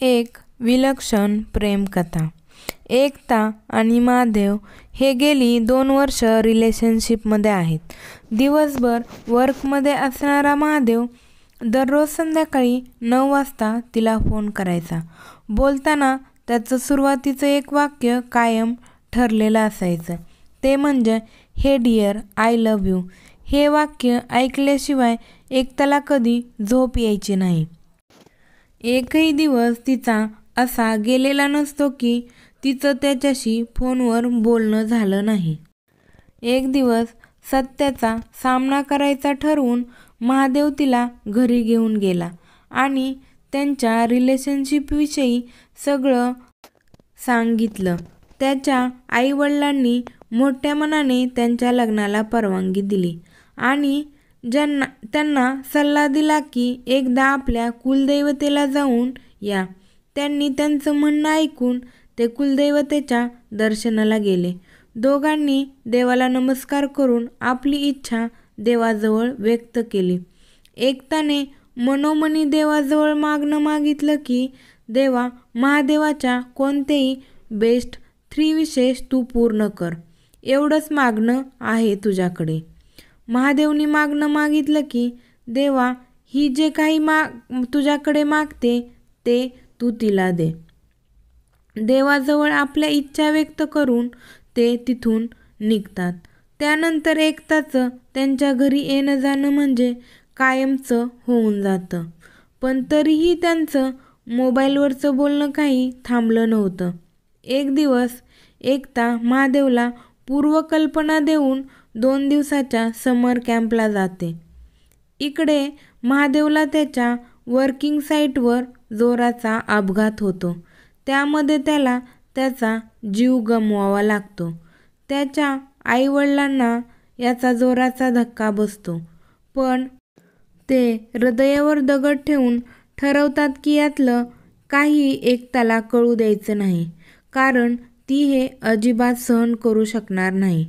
एक विलक्षण प्रेमकथा. एकता आणि महादेव हे गेली 2 वर्ष रिलेशनशिपमध्ये आहेत. दिवसभर वर्कमध्ये असणारा महादेव दररोज संध्याकाळी 9 वाजता तिला फोन करायचा. बोलताना त्याचं सुरुवातीचं एक वाक्य कायम ठरलेलं असायचं, ते म्हणजे हे डिअर, आय लव्ह यू. हे वाक्य ऐकल्याशिवाय एकताला कधी झोप यायची नाही. एकही दिवस तिचा असा गेलेला नसतो की तिचं त्याच्याशी फोनवर बोलणं झालं नाही. एक दिवस सत्याचा सामना करायचा ठरवून महादेव तिला घरी घेऊन गेला आणि त्यांच्या रिलेशनशिपविषयी सगळं सांगितलं. त्याच्या आईवडिलांनी मोठ्या मनाने त्यांच्या लग्नाला परवानगी दिली आणि त्यांना सल्ला दिला की एकदा आपल्या कुलदैवतेला जाऊन या. त्यांनी त्यांचं म्हणणं ऐकून ते कुलदैवतेच्या दर्शनाला गेले. दोघांनी देवाला नमस्कार करून आपली इच्छा देवाजवळ व्यक्त केली. एकताने मनोमनी देवाजवळ मागणं मागितलं की देवा, महादेवाच्या कोणतेही बेस्ट 3 विशेष तू पूर्ण कर. एवढंच मागणं आहे तुझ्याकडे. महादेवनी मागणं मागितलं की देवा, ही जे काही तुझ्याकडे मागते ते तू तिला दे. देवाजवळ आपल्या इच्छा व्यक्त करून ते तिथून निघतात. त्यानंतर एकताचं त्यांच्या घरी येणं जाणं म्हणजे कायमचं होऊन जातं. पण तरीही त्यांचं मोबाईलवरचं बोलणं काही थांबलं नव्हतं. एक दिवस एकता महादेवला पूर्वकल्पना देऊन 2 दिवसाच्या समर कॅम्पला जाते. इकडे महादेवला त्याच्या वर्किंग साईटवर जोराचा अपघात होतो. त्यामध्ये त्याला त्याचा जीव गमवावा लागतो. त्याच्या आईवडिलांना याचा जोराचा धक्का बसतो, पण ते हृदयावर दगड ठेवून ठरवतात की यातलं काही एकताला कळू द्यायचं नाही, कारण ती हे अजिबात सहन करू शकणार नाही.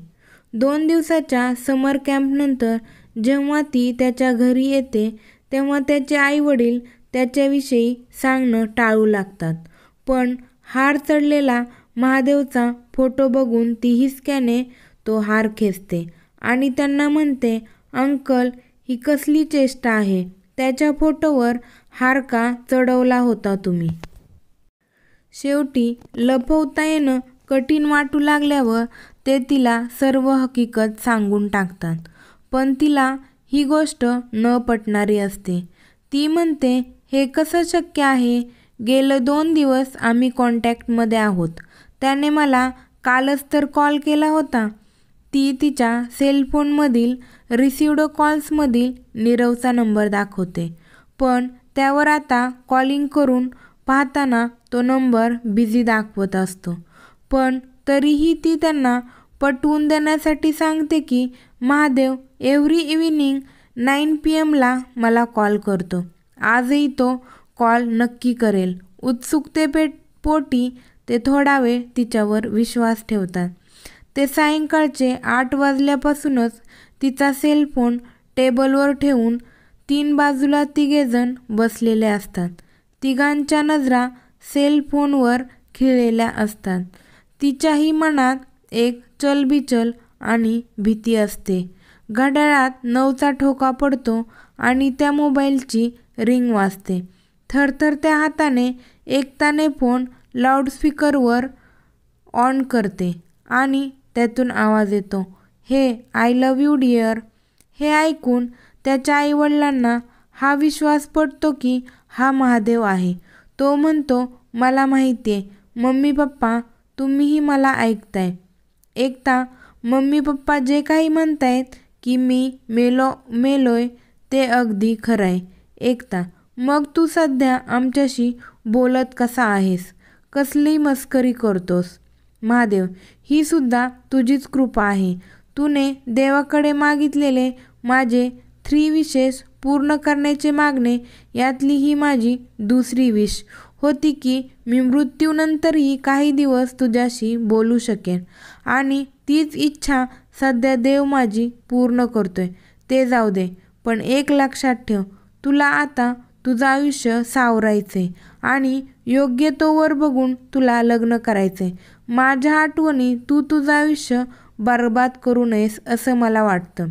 2 दिवसाच्या समर कॅम्पनंतर जेव्हा ती त्याच्या घरी येते तेव्हा त्याचे आईवडील त्याच्याविषयी सांगणं टाळू लागतात. पण हार चढलेला महादेवचा फोटो बघून ती हिसक्याने तो हार खेचते आणि त्यांना म्हणते, अंकल, ही कसली चेष्टा आहे? त्याच्या फोटोवर हार का चढवला होता तुम्ही? शेवटी लपवता येणं कठीण वाटू लागल्यावर ते तिला सर्व हकीकत सांगून टाकतात. पण तिला ही गोष्ट न पटणारी असते. ती म्हणते, हे कसं शक्य आहे? गेलं 2 दिवस आम्ही कॉन्टॅक्टमध्ये आहोत. त्याने मला कालच तर कॉल केला होता. ती तिच्या सेलफोनमधील रिसिव्ड कॉल्समधील नीरवचा नंबर दाखवते, पण त्यावर आता कॉलिंग करून पाहताना तो नंबर बिझी दाखवत असतो. पण तरीही ती त्यांना पटवून देण्यासाठी सांगते की महादेव एव्हरी इव्हिनिंग 9 PM मला कॉल करतो. आजही तो कॉल नक्की करेल. उत्सुकतेपोटी ते थोडा वेळ तिच्यावर विश्वास ठेवतात. ते सायंकाळचे 8 वाजल्यापासूनच तिचा सेलफोन टेबलवर ठेवून 3 बाजूला तिघेजण बसलेले असतात. तिघांच्या नजरा सेलफोनवर खिळलेल्या असतात. तिच्याही मनात एक चलबिचल आणि भीती असते. घड्याळात 9चा ठोका पडतो आणि त्या मोबाईलची रिंग वाजते. थरथरत्या हाताने एकताने फोन लाऊडस्पीकरवर ऑन करते आणि त्यातून आवाज येतो, hey I love you dear. हे ऐकून त्याच्या आईवडिलांना हा विश्वास पटतो की हा महादेव आहे. तो म्हणतो, मला माहितीये मम्मी पप्पा, तुम्हीही मला ऐकताय. एकता, मम्मी पप्पा जे काही म्हणतायत की मी मेलोय ते अगदी खरंय. एकता, मग तू सध्या आमच्याशी बोलत कसा आहेस? कसली मस्करी करतोस? महादेव, ही सुद्धा तुझीच कृपा आहे. तूने देवाकडे मागितलेले माझे 3 विशेष पूर्ण करण्याचे मागणे यातली ही माझी दुसरी विश होती की मी मृत्यूनंतरही काही दिवस तुझ्याशी बोलू शकेन, आणि तीच इच्छा सध्या देव माझी पूर्ण करतोय. ते जाऊ दे, पण एक लक्षात ठेव, तुला आता तुझं आयुष्य सावरायचे आणि योग्य तो वर बघून तुला लग्न करायचे. माझ्या आठवणी तू तुझं आयुष्य बर्बाद करू नयेस असं मला वाटतं.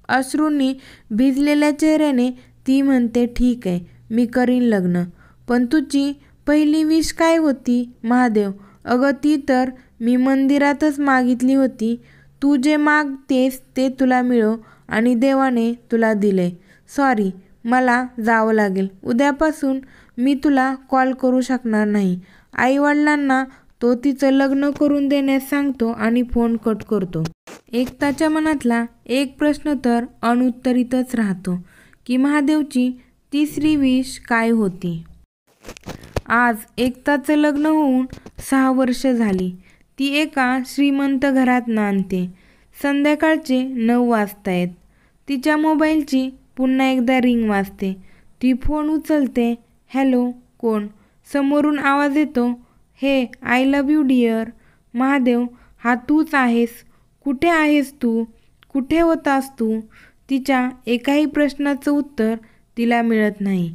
अश्रूंनी भिजलेल्या चेहऱ्याने ती म्हणते, ठीक आहे, मी करीन लग्न. पण तुझी पहिली विश काय होती महादेव? अगं ती तर मी मंदिरातच मागितली होती. तू जे मागतेस ते तुला मिळो आणि देवाने तुला दिले. सॉरी, मला जावं लागेल. उद्यापासून मी तुला कॉल करू शकणार नाही. आईवडिलांना तो तिचं लग्न करून देण्यास सांगतो आणि फोन कट करतो. एकताच्या मनातला एक प्रश्न तर अनुत्तरितच राहतो की महादेवची तिसरी विश काय होती. आज एकताचं लग्न होऊन 6 वर्ष झाली. ती एका श्रीमंत घरात नांदते. संध्याकाळचे 9 वाजतायत. तिच्या मोबाईलची पुन्हा एकदा रिंग वाजते. ती फोन उचलते. हॅलो, कोण? समोरून आवाज येतो, hey I love you dear. Mahadev, हा तूच आहेस? कुठे आहेस तू? कुठे होतास तू? तिच्या एकाही प्रश्नाचं उत्तर तिला मिळत नाही.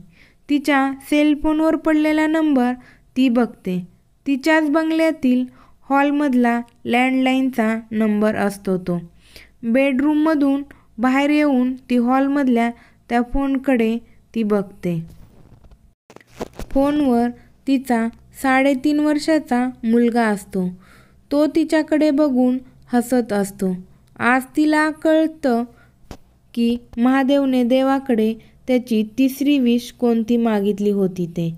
तिच्या सेलफोनवर पडलेला नंबर ती बघते. तिच्याच बंगल्यातील हॉलमधला लँडलाईनचा नंबर असतो तो. बेडरूममधून बाहेर येऊन ती हॉलमधल्या त्या फोनकडे ती बघते. फोनवर तिचा 3.5 वर्षाचा मुलगा असतो. तो तिच्याकडे बघून हसत असतो. आज तिला कळतं की महादेवने देवाकडे त्याची तिसरी विश कोणती मागितली होती ते.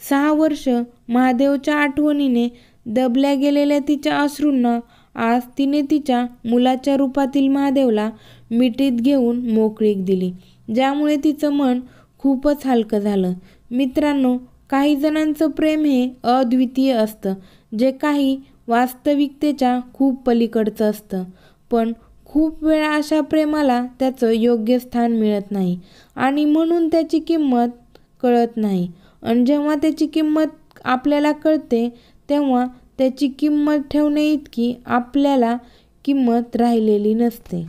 6 वर्ष महादेवच्या आठवणीने दबल्या गेलेल्या तिच्या अश्रूंना आज तिने तिच्या मुलाच्या रूपातील महादेवला मिठीत घेऊन मोकळीक दिली, ज्यामुळे तिचं मन खूपच हलकं झालं. मित्रांनो, काही जणांचं प्रेम हे अद्वितीय असतं, जे काही वास्तविकतेच्या खूप पलीकडचं असतं. पण खूप वेळा अशा प्रेमाला त्याचं योग्य स्थान मिळत नाही आणि म्हणून त्याची किंमत कळत नाही. आणि जेव्हा त्याची किंमत आपल्याला कळते तेव्हा त्याची किंमत ठेवण्याइतकी आपल्याला किंमत राहिलेली नसते.